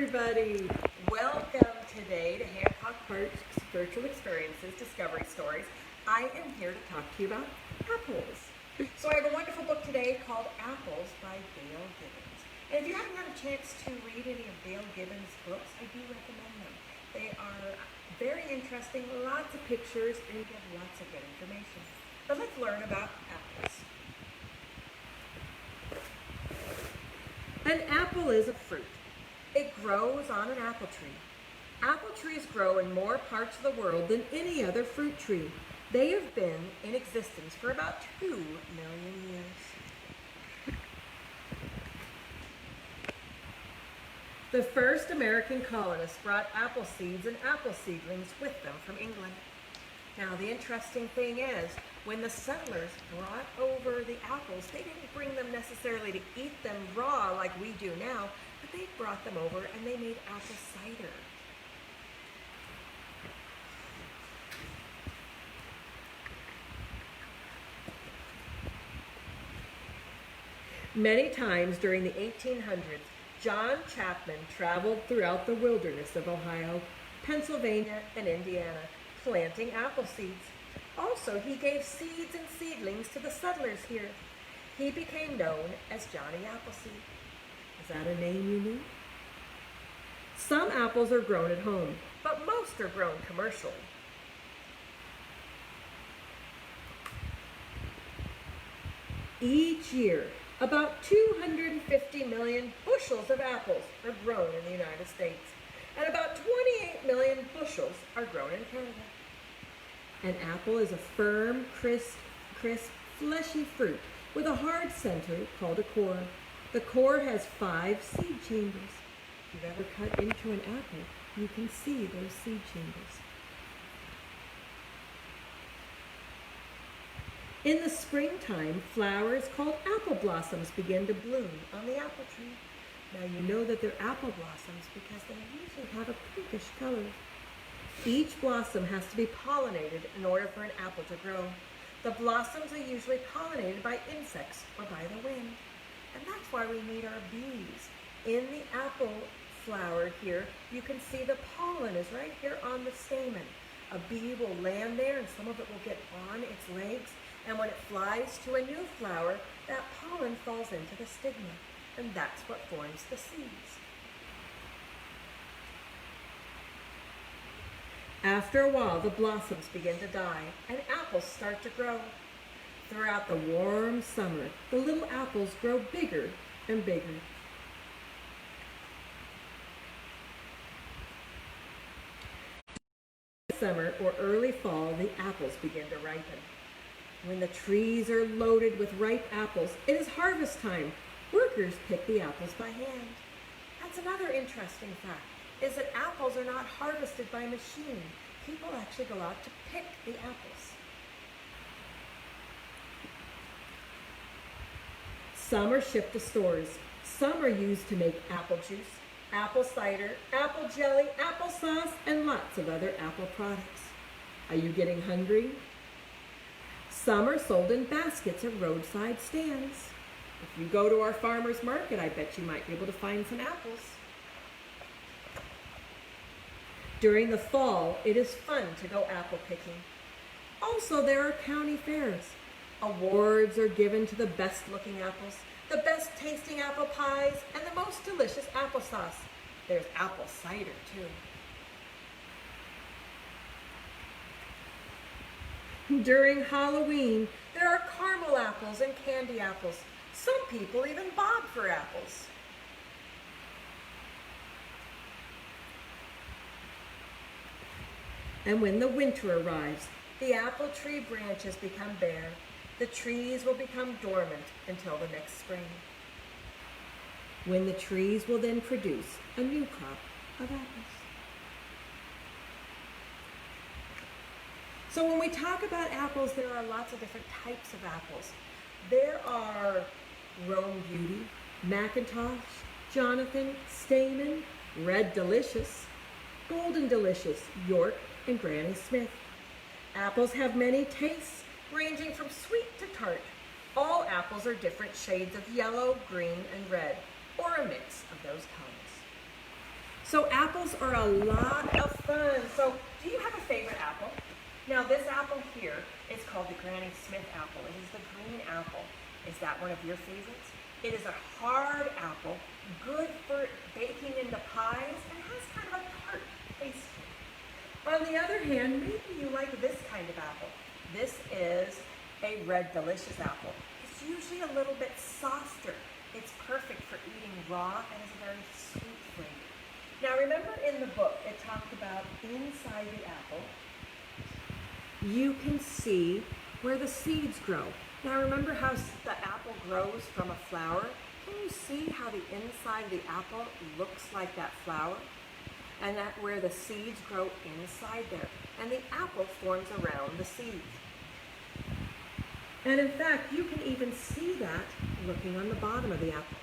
everybody. Welcome today to Hancock Park's Virtual Experiences Discovery Stories. I am here to talk to you about apples. So I have a wonderful book today called Apples by Dale Gibbons. And if you haven't had a chance to read any of Dale Gibbons' books, I do recommend them. They are very interesting, lots of pictures, and give lots of good information. But let's learn about apples. An apple is a fruit. It grows on an apple tree. Apple trees grow in more parts of the world than any other fruit tree. They have been in existence for about 2 million years. The first American colonists brought apple seeds and apple seedlings with them from England. Now, the interesting thing is, when the settlers brought over the apples, they didn't bring them necessarily to eat them raw like we do now, but they brought them over and they made apple cider. Many times during the 1800s, John Chapman traveled throughout the wilderness of Ohio, Pennsylvania, and Indiana, planting apple seeds. Also, he gave seeds and seedlings to the settlers here. He became known as Johnny Appleseed. Is that a name you knew? Some apples are grown at home, but most are grown commercially. Each year, about 250 million bushels of apples are grown in the United States, and about 28 million bushels are grown in Canada. An apple is a firm, crisp, fleshy fruit with a hard center called a core. The core has 5 seed chambers. If you've ever cut into an apple, you can see those seed chambers. In the springtime, flowers called apple blossoms begin to bloom on the apple tree. Now you know that they're apple blossoms because they usually have a pinkish color. Each blossom has to be pollinated in order for an apple to grow. The blossoms are usually pollinated by insects or by the wind. And that's why we need our bees. In the apple flower here, you can see the pollen is right here on the stamen. A bee will land there and some of it will get on its legs. And when it flies to a new flower, that pollen falls into the stigma. And that's what forms the seeds. After a while, the blossoms begin to die and apples start to grow. Throughout the warm summer, the little apples grow bigger and bigger. Summer or early fall, the apples begin to ripen. When the trees are loaded with ripe apples, it is harvest time. Workers pick the apples by hand. That's another interesting fact, is that apples are not harvested by machine. People actually go out to pick the apples. Some are shipped to stores. Some are used to make apple juice, apple cider, apple jelly, applesauce, and lots of other apple products. Are you getting hungry? Some are sold in baskets at roadside stands. If you go to our farmer's market, I bet you might be able to find some apples. During the fall, it is fun to go apple picking. Also, there are county fairs. Awards are given to the best looking apples, the best tasting apple pies, and the most delicious applesauce. There's apple cider too. During Halloween, there are caramel apples and candy apples. Some people even bob for apples. And when the winter arrives, the apple tree branches become bare. The trees will become dormant until the next spring, when the trees will then produce a new crop of apples. So when we talk about apples, there are lots of different types of apples. There are Rome Beauty, Macintosh, Jonathan, Stamen, Red Delicious, Golden Delicious, York, and Granny Smith. Apples have many tastes, ranging from sweet to tart. All apples are different shades of yellow, green, and red, or a mix of those colors. So apples are a lot of fun. So do you have a favorite apple? Now this apple here is called the Granny Smith apple. It is the green apple. Is that one of your favorites? It is a hard apple, good for baking into pies, and has kind of a tart taste to it. On the other hand, maybe you like this kind of apple. This is a red delicious apple. It's usually a little bit softer. It's perfect for eating raw and is a very sweet flavor. Now remember in the book, it talked about inside the apple, you can see where the seeds grow. Now remember how the apple grows from a flower? Can you see how the inside of the apple looks like that flower? And that where the seeds grow inside there. And the apple forms around the seeds. And in fact, you can even see that looking on the bottom of the apple.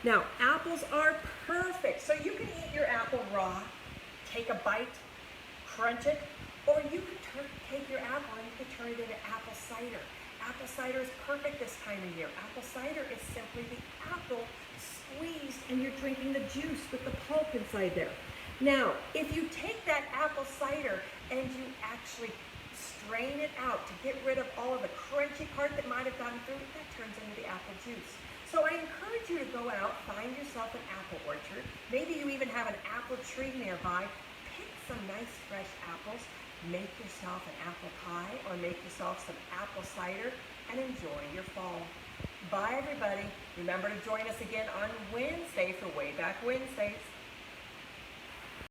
Now, apples are perfect. So you can eat your apple raw, take a bite, crunch it, or you could take your apple and you could turn it into apple cider. Apple cider is perfect this time of year. Apple cider is simply the apple squeezed and you're drinking the juice with the pulp inside there. Now, if you take that apple cider and you actually strain it out to get rid of all of the crunchy part that might have gotten through, that turns into the apple juice. So I encourage you to go out, find yourself an apple orchard. Maybe you even have an apple tree nearby. Pick some nice fresh apples. Make yourself an apple pie or make yourself some apple cider and enjoy your fall. Bye everybody. Remember to join us again on Wednesday for Way Back Wednesdays.